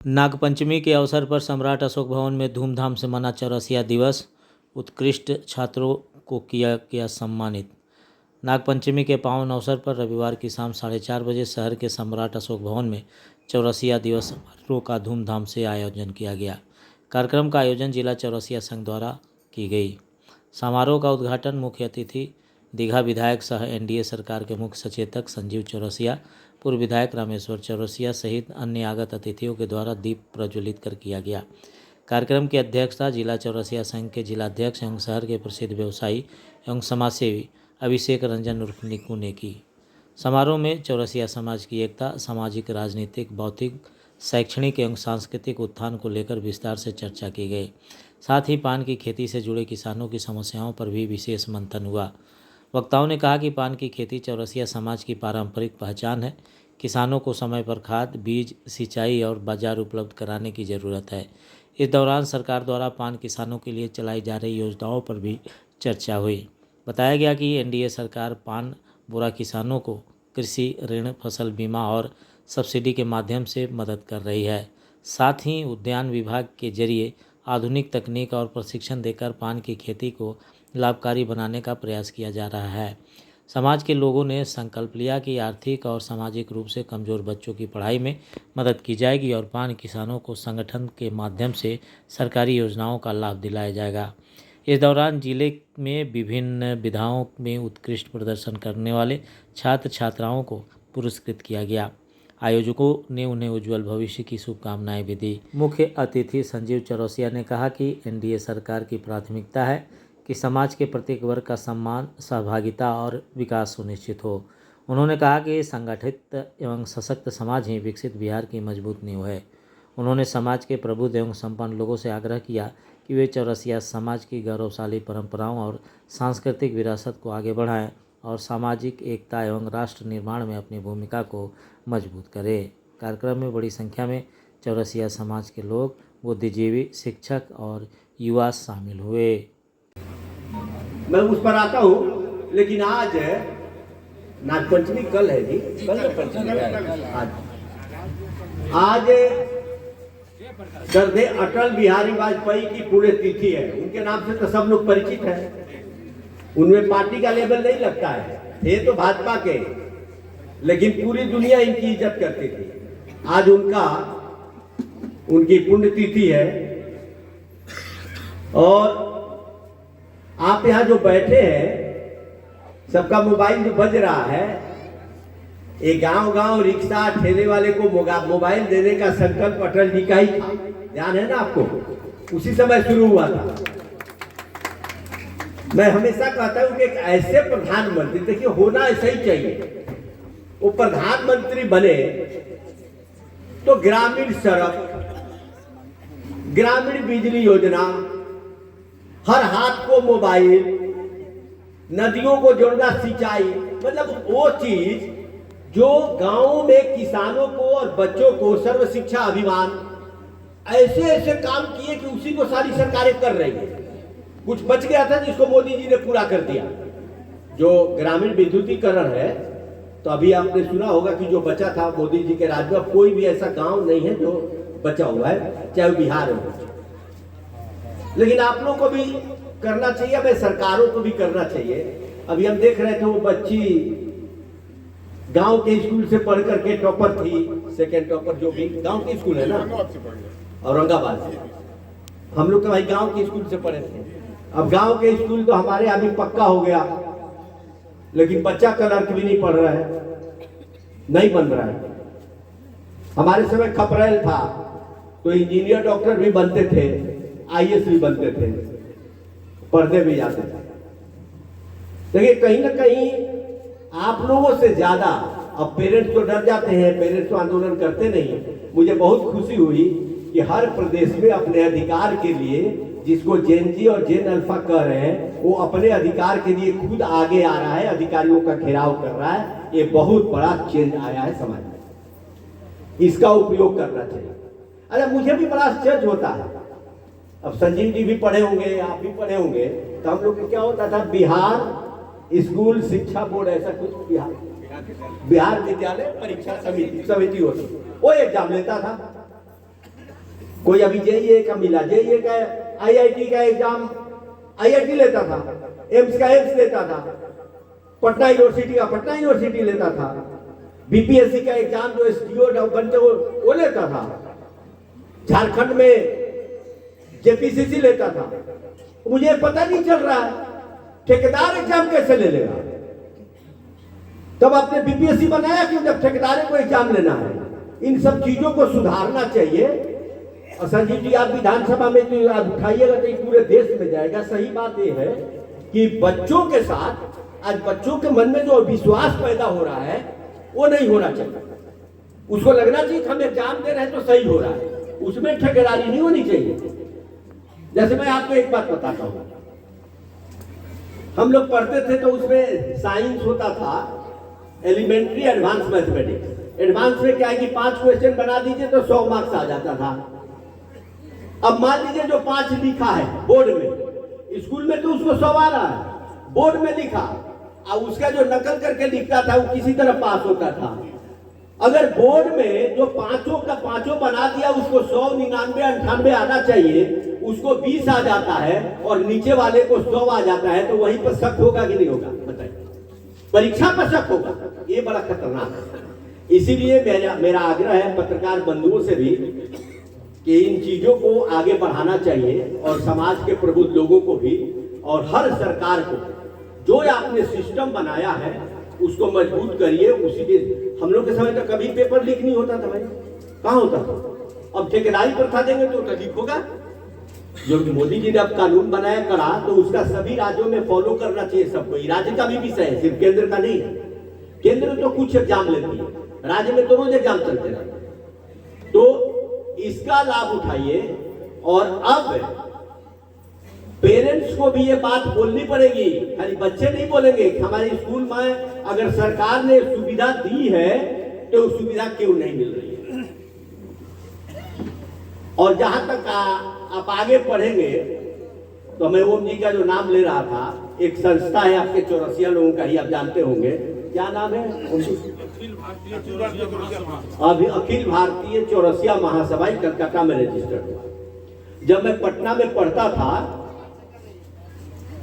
नागपंचमी के अवसर पर सम्राट अशोक भवन में धूमधाम से मना चौरसिया दिवस। उत्कृष्ट छात्रों को किया गया सम्मानित। नागपंचमी के पावन अवसर पर रविवार की शाम 4:30 बजे शहर के सम्राट अशोक भवन में चौरसिया दिवस समारोह का धूमधाम से आयोजन किया गया। कार्यक्रम का आयोजन जिला चौरसिया संघ द्वारा की गई। समारोह का उद्घाटन मुख्य अतिथि दीघा विधायक सह एनडीए सरकार के मुख्य सचेतक संजीव चौरसिया, पूर्व विधायक रामेश्वर चौरसिया सहित अन्य आगत अतिथियों के द्वारा दीप प्रज्वलित कर किया गया। कार्यक्रम की अध्यक्षता जिला चौरसिया संघ के जिलाध्यक्ष एवं शहर के प्रसिद्ध व्यवसायी एवं समाजसेवी अभिषेक रंजन उर्फ निकू ने की। समारोह में चौरसिया समाज की एकता, सामाजिक, राजनीतिक, भौतिक, शैक्षणिक एवं सांस्कृतिक उत्थान को लेकर विस्तार से चर्चा की गई। साथ ही पान की खेती से जुड़े किसानों की समस्याओं पर भी विशेष मंथन हुआ। वक्ताओं ने कहा कि पान की खेती चौरसिया समाज की पारंपरिक पहचान है। किसानों को समय पर खाद, बीज, सिंचाई और बाजार उपलब्ध कराने की ज़रूरत है। इस दौरान सरकार द्वारा पान किसानों के लिए चलाई जा रही योजनाओं पर भी चर्चा हुई। बताया गया कि एनडीए सरकार पान बुरा किसानों को कृषि ऋण, फसल बीमा और सब्सिडी के माध्यम से मदद कर रही है। साथ ही उद्यान विभाग के जरिए आधुनिक तकनीक और प्रशिक्षण देकर पान की खेती को लाभकारी बनाने का प्रयास किया जा रहा है। समाज के लोगों ने संकल्प लिया कि आर्थिक और सामाजिक रूप से कमज़ोर बच्चों की पढ़ाई में मदद की जाएगी और पान किसानों को संगठन के माध्यम से सरकारी योजनाओं का लाभ दिलाया जाएगा। इस दौरान जिले में विभिन्न विधाओं में उत्कृष्ट प्रदर्शन करने वाले छात्र छात्राओं को पुरस्कृत किया गया। आयोजकों ने उन्हें उज्जवल भविष्य की शुभकामनाएं भी दी। मुख्य अतिथि संजीव चौरसिया ने कहा कि एनडीए सरकार की प्राथमिकता है कि समाज के प्रत्येक वर्ग का सम्मान, सहभागिता और विकास सुनिश्चित हो। उन्होंने कहा कि संगठित एवं सशक्त समाज ही विकसित बिहार की मजबूत नींव है। उन्होंने समाज के प्रबुद्ध एवं संपन्न लोगों से आग्रह किया कि वे चौरसिया समाज की गौरवशाली परंपराओं और सांस्कृतिक विरासत को आगे बढ़ाएं और सामाजिक एकता एवं राष्ट्र निर्माण में अपनी भूमिका को मजबूत करें। कार्यक्रम में बड़ी संख्या में चौरसिया समाज के लोग, बुद्धिजीवी, शिक्षक और युवा शामिल हुए। मैं उस पर आता हूँ, लेकिन आज नागपंचमी कल है जी, कल पंचमी है। आज श्रद्धेय अटल बिहारी वाजपेयी की पुण्यतिथि है। उनके नाम से तो सब लोग परिचित हैं। उनमें पार्टी का लेबल नहीं लगता है, ये तो भाजपा के, लेकिन पूरी दुनिया इनकी इज्जत करती थी। आज उनकी पुण्यतिथि है और आप यहाँ जो बैठे हैं, सबका मोबाइल जो बज रहा है, एक गांव रिक्शा ठेले वाले को मोबाइल देने का संकल्प अटल जी का ही था। ध्यान है ना आपको? उसी समय शुरू हुआ था। मैं हमेशा कहता हूँ कि एक ऐसे प्रधानमंत्री, देखिए होना ऐसा ही चाहिए, वो प्रधानमंत्री बने तो ग्रामीण सड़क, ग्रामीण बिजली योजना, हर हाथ को मोबाइल, नदियों को जोड़ना, सिंचाई, मतलब वो चीज जो गांव में किसानों को और बच्चों को सर्व शिक्षा अभियान, ऐसे ऐसे काम किए कि उसी को सारी सरकारें कर रही है। कुछ बच गया था जिसको मोदी जी ने पूरा कर दिया, जो ग्रामीण विद्युतीकरण है। तो अभी आपने सुना होगा कि जो बचा था मोदी जी के राज में, कोई भी ऐसा गांव नहीं है जो बचा हुआ है, चाहे बिहार हो। लेकिन आप लोगों को भी करना चाहिए, हमें सरकारों को भी करना चाहिए। अभी हम देख रहे थे वो बच्ची गांव के स्कूल से पढ़ करके टॉपर थी, सेकंड टॉपर, जो भी गांव के स्कूल है ना, औरंगाबाद से। हम लोग तो भाई गांव के स्कूल से पढ़े थे। अब गांव के स्कूल तो हमारे अभी पक्का हो गया, लेकिन बच्चा क्लर्क भी नहीं पढ़ रहा है, नहीं बन रहा है। हमारे समय खपरेल था तो इंजीनियर, डॉक्टर भी बनते थे, आईएएस भी बनते थे, पढ़ने भी जाते थे। देखिए कहीं ना कहीं आप लोगों से ज्यादा अब पेरेंट्स तो डर जाते हैं, पेरेंट्स तो आंदोलन करते नहीं। मुझे बहुत खुशी हुई कि हर प्रदेश में अपने अधिकार के लिए, जिसको जेन जी और जेन अल्फा कह रहे हैं, वो अपने अधिकार के लिए खुद आगे आ रहा है, अधिकारियों का घेराव कर रहा है। ये बहुत बड़ा चेंज आया है समाज में, इसका उपयोग करना चाहिए। अरे मुझे भी बड़ा आश्चर्य होता है, अब संजीव जी भी पढ़े होंगे, आप भी पढ़े होंगे, तो हम लोग को क्या होता था, बिहार स्कूल शिक्षा बोर्ड, ऐसा कुछ, बिहार विद्यालय परीक्षा समिति होती, वो एग्जाम लेता था। कोई अभी जेईई का मिला, जेईई का आईआईटी का एग्जाम आईआईटी लेता था, एम्स का एम्स लेता था, पटना यूनिवर्सिटी का पटना यूनिवर्सिटी लेता था, बीपीएससी का एग्जाम जो एसडीओ बनते वो लेता था, झारखंड में जेपीसीसी लेता था। मुझे पता नहीं चल रहा है ठेकेदार एग्जाम कैसे ले लेगा। तब आपने बीपीएससी बनाया कि जब ठेकेदार को एग्जाम लेना है। इन सब चीजों को सुधारना चाहिए। और संजीव जी आप विधानसभा में तो आप उठाइएगा तो ये पूरे देश में जाएगा। सही बात यह है कि बच्चों के साथ आज बच्चों के मन में जो विश्वास पैदा हो रहा है वो नहीं होना चाहिए। उसको लगना चाहिए कि हम एग्जाम दे रहे हैं तो सही हो रहा है, उसमें ठेकेदारी नहीं होनी चाहिए। जैसे मैं आपको एक बात बताता हूँ, हम लोग पढ़ते थे तो उसमें साइंस होता था एलिमेंट्री एडवांस मैथमेटिक्स। एडवांस में क्या है कि 5 क्वेश्चन बना दीजिए तो 100 मार्क्स आ जाता था। अब मान लीजिए जो 5 लिखा है बोर्ड में, स्कूल में तो उसको 100 आ रहा है, बोर्ड में लिखा और उसका जो नकल करके लिखता था वो किसी तरह पास होता था। अगर बोर्ड में जो 5 का 5 बना दिया उसको 100, 99, 98 आना चाहिए, उसको 20 आ जाता है और नीचे वाले को 100 आ जाता है, तो वहीं पर शक होगा कि नहीं होगा? बताइए, परीक्षा पर शक होगा। ये बड़ा खतरनाक है। इसीलिए मेरा आग्रह है पत्रकार बंधुओं से भी कि इन चीजों को आगे बढ़ाना चाहिए और समाज के प्रबुद्ध लोगों को भी और हर सरकार को जो आपने सिस्टम बनाया है उसको मजबूत करिए। उसी के हम लोग के समय तो कभी पेपर लीक नहीं होता था भाई, कहाँ होता था? अब ठेकेदारी प्रथा देंगे तो लीक होगा। जो मोदी जी ने अब कानून बनाया करा तो उसका सभी राज्यों में फॉलो करना चाहिए सबको। राज्य का भी विषय है, सिर्फ केंद्र का नहीं। केंद्र तो कुछ एग्जाम लेती है, राज्य में तो रोज एग्जाम चलते रहते। तो इसका लाभ उठाइए। और अब पेरेंट्स को भी ये बात बोलनी पड़ेगी, खाली बच्चे नहीं बोलेंगे। हमारे स्कूल में अगर सरकार ने सुविधा दी है तो सुविधा क्यों नहीं मिल रही है? और जहां तक आप आगे पढ़ेंगे तो मैं ओम जी का जो नाम ले रहा था, एक संस्था है आपके चौरसिया लोगों का ही, आप जानते होंगे, क्या नाम है? अभी अखिल भारतीय चौरसिया महासभा कलकत्ता में रजिस्टर्ड हुआ। जब मैं पटना में पढ़ता था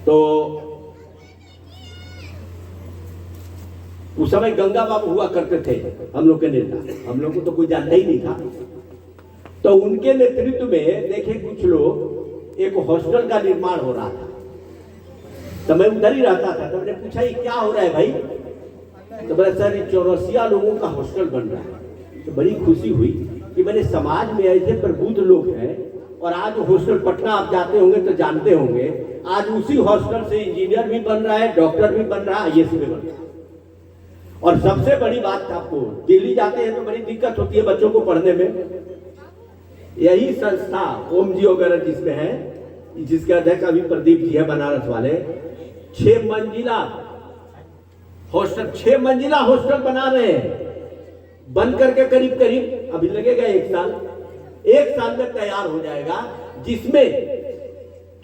तो उस समय गंगा बाबू हुआ करते थे हम लोग के नेता। हम लोग को तो कोई जानता ही नहीं था। तो उनके नेतृत्व में देखे कुछ लोग एक हॉस्टल का निर्माण हो रहा था। तो मैं उधर ही रहता था। तो मैंने पूछा ये क्या हो रहा है भाई? तो बोला सर ये चौरसिया लोगों का हॉस्टल बन रहा है। तो बड़ी खुशी हुई कि मैंने समाज में ऐसे प्रबुद्ध लोग हैं। और आज हॉस्टल पटना आप जाते होंगे तो जानते होंगे, आज उसी हॉस्टल से इंजीनियर भी बन रहा है, डॉक्टर भी बन रहा है, आईएएस भी बन रहा है। और सबसे बड़ी बात आपको, दिल्ली जाते हैं तो बड़ी दिक्कत होती है बच्चों को पढ़ने में। यही संस्था ओम जी वगैरह जिसमें है, जिसके अध्यक्ष अभी प्रदीप जी है बनारस वाले, 6 मंजिला हॉस्टल 6 मंजिला हॉस्टल बना रहे हैं। बन करके करीब करीब अभी लगेगा 1 साल, 1 साल में तैयार हो जाएगा। जिसमें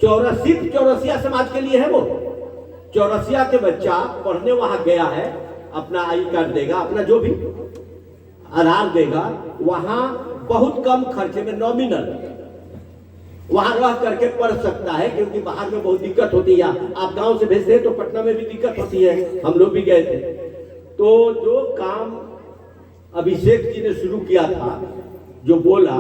चौरसिया समाज के लिए है। वो चौरसिया के बच्चा पढ़ने वहां गया है, अपना आई कार्ड देगा, अपना जो भी आधार देगा, वहां बहुत कम खर्चे में नॉमिनल वहां रह करके पढ़ सकता है। क्योंकि बाहर में बहुत दिक्कत होती है। आप गांव से भेजते हैं तो पटना में भी दिक्कत होती है, हम लोग भी गए थे। तो जो काम अभिषेक जी ने शुरू किया था, जो बोला,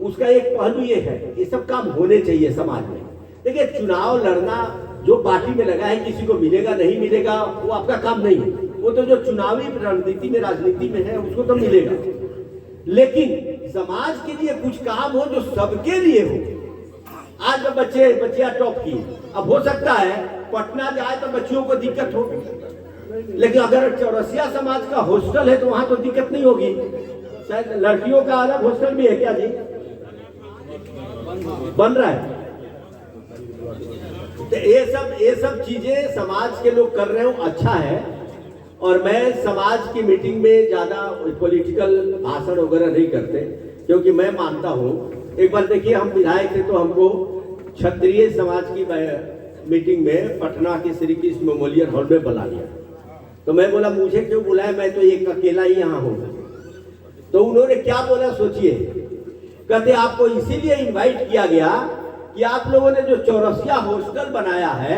उसका एक पहलू ये है, ये सब काम होने चाहिए समाज में। देखिए चुनाव लड़ना जो पार्टी में लगा है, किसी को मिलेगा नहीं मिलेगा वो आपका काम नहीं है। वो तो जो चुनावी रणनीति में राजनीति में है उसको तो मिलेगा। लेकिन समाज के लिए कुछ काम हो जो सबके लिए हो। आज बच्चियां टॉप की, अब हो सकता है पटना जाए तो बच्चियों को दिक्कत होगी, लेकिन अगर चौरसिया समाज का हॉस्टल है तो वहां तो दिक्कत नहीं होगी। शायद लड़कियों का अलग हॉस्टल भी है क्या जी? बन रहा है। तो ये सब चीजें समाज के लोग कर रहे हो, अच्छा है। और मैं समाज की मीटिंग में ज्यादा पॉलिटिकल भाषण वगैरह नहीं करते, क्योंकि मैं मानता हूं, एक बार देखिए हम विधायक थे तो हमको क्षत्रिय समाज की मीटिंग में पटना के श्री कृष्ण मेमोरियल हॉल में बुला लिया। तो मैं बोला मुझे क्यों बुलाया, मैं तो एक अकेला ही यहाँ हूँ। तो उन्होंने क्या बोला सोचिए, कहते आपको इसीलिए इनवाइट किया गया कि आप लोगों ने जो चौरसिया हॉस्टल बनाया है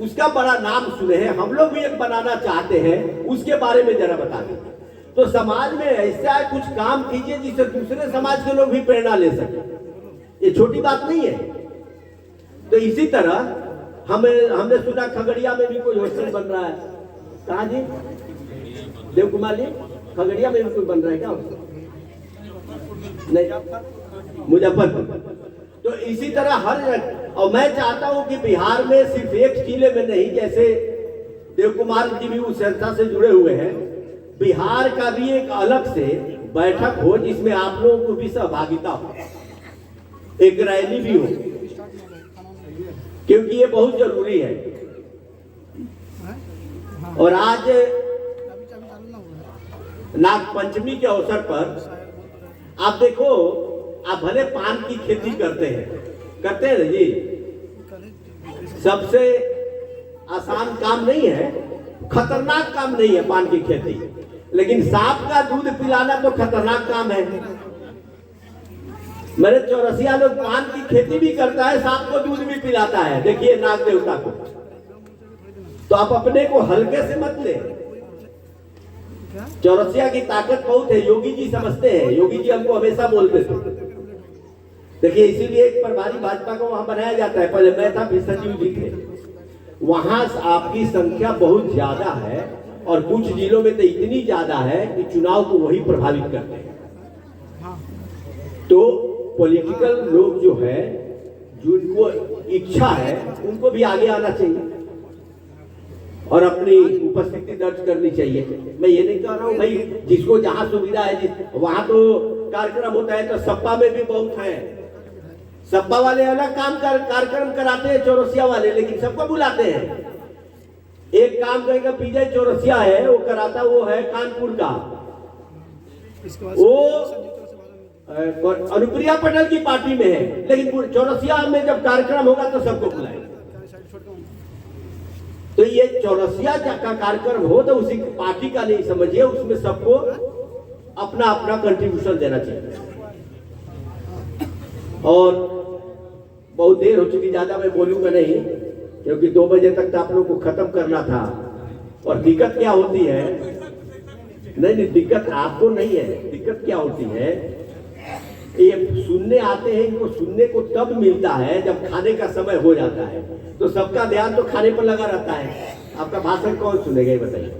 उसका बड़ा नाम सुने हैं, हम लोग भी एक बनाना चाहते हैं, उसके बारे में जरा बता दें। तो समाज में ऐसा कुछ काम कीजिए जिससे दूसरे समाज के लोग भी प्रेरणा ले सके, ये छोटी बात नहीं है। तो इसी तरह हमने सुना खगड़िया में भी कोई हॉस्टल बन रहा है। कहाँ जी? देव कुमार जी, खगड़िया में भी कोई बन रहा है क्या? नहीं, मुजफ्फरपुर। तो इसी तरह हर जगह, और मैं चाहता हूं कि बिहार में सिर्फ एक जिले में नहीं, जैसे देव कुमार जी भी उस संस्था से जुड़े हुए हैं, बिहार का भी एक अलग से बैठक हो जिसमें आप लोगों को भी सहभागिता हो, एक रैली भी हो, क्योंकि ये बहुत जरूरी है। और आज नाग पंचमी के अवसर पर आप देखो, आप भले पान की खेती करते हैं ना जी, सबसे आसान काम नहीं है, खतरनाक काम नहीं है पान की खेती, लेकिन सांप का दूध पिलाना तो खतरनाक काम है। मेरे चौरसिया लोग पान की खेती भी करता है, सांप को दूध भी पिलाता है, देखिए नाग देवता को। तो आप अपने को हल्के से मत ले, चौरसिया की ताकत बहुत है, योगी जी समझते हैं, योगी जी हमको हमेशा बोलते थे। देखिए इसीलिए एक प्रभारी भाजपा को वहां बनाया जाता है, पहले मैं था, फिर संजीव जी थे। वहां आपकी संख्या बहुत ज्यादा है और कुछ जिलों में तो इतनी ज्यादा है कि चुनाव को वही प्रभावित करते हैं। तो पॉलिटिकल लोग जो है, जिनको इच्छा है, उनको भी आगे आना चाहिए और अपनी उपस्थिति दर्ज करनी चाहिए। मैं ये नहीं कह रहा हूँ भाई जिसको जहां सुविधा है वहां तो कार्यक्रम होता है, तो सपा में भी बहुत है, सपा वाले अलग कार्यक्रम कराते हैं, चौरसिया वाले लेकिन सबको बुलाते हैं। एक काम करेगा, विजय चौरसिया है, वो कराता, वो है कानपुर का, वो अनुप्रिया पटेल की पार्टी में है, लेकिन चौरसिया में जब कार्यक्रम होगा तो सबको बुलाएगा। तो ये चौरसिया का कार्यक्रम हो तो उसी पार्टी का नहीं समझिए, उसमें सबको अपना अपना कंट्रीब्यूशन देना चाहिए। और बहुत देर हो चुकी, ज्यादा मैं बोलूंगा नहीं, क्योंकि 2 बजे तक तो आप लोग को खत्म करना था। और दिक्कत क्या होती है, नहीं दिक्कत आपको नहीं है, दिक्कत क्या होती है, ये सुनने आते हैं, इनको सुनने को तब मिलता है जब खाने का समय हो जाता है, तो सबका ध्यान तो खाने पर लगा रहता है। आपका भाषण कौन सुनेगा ये बताइए?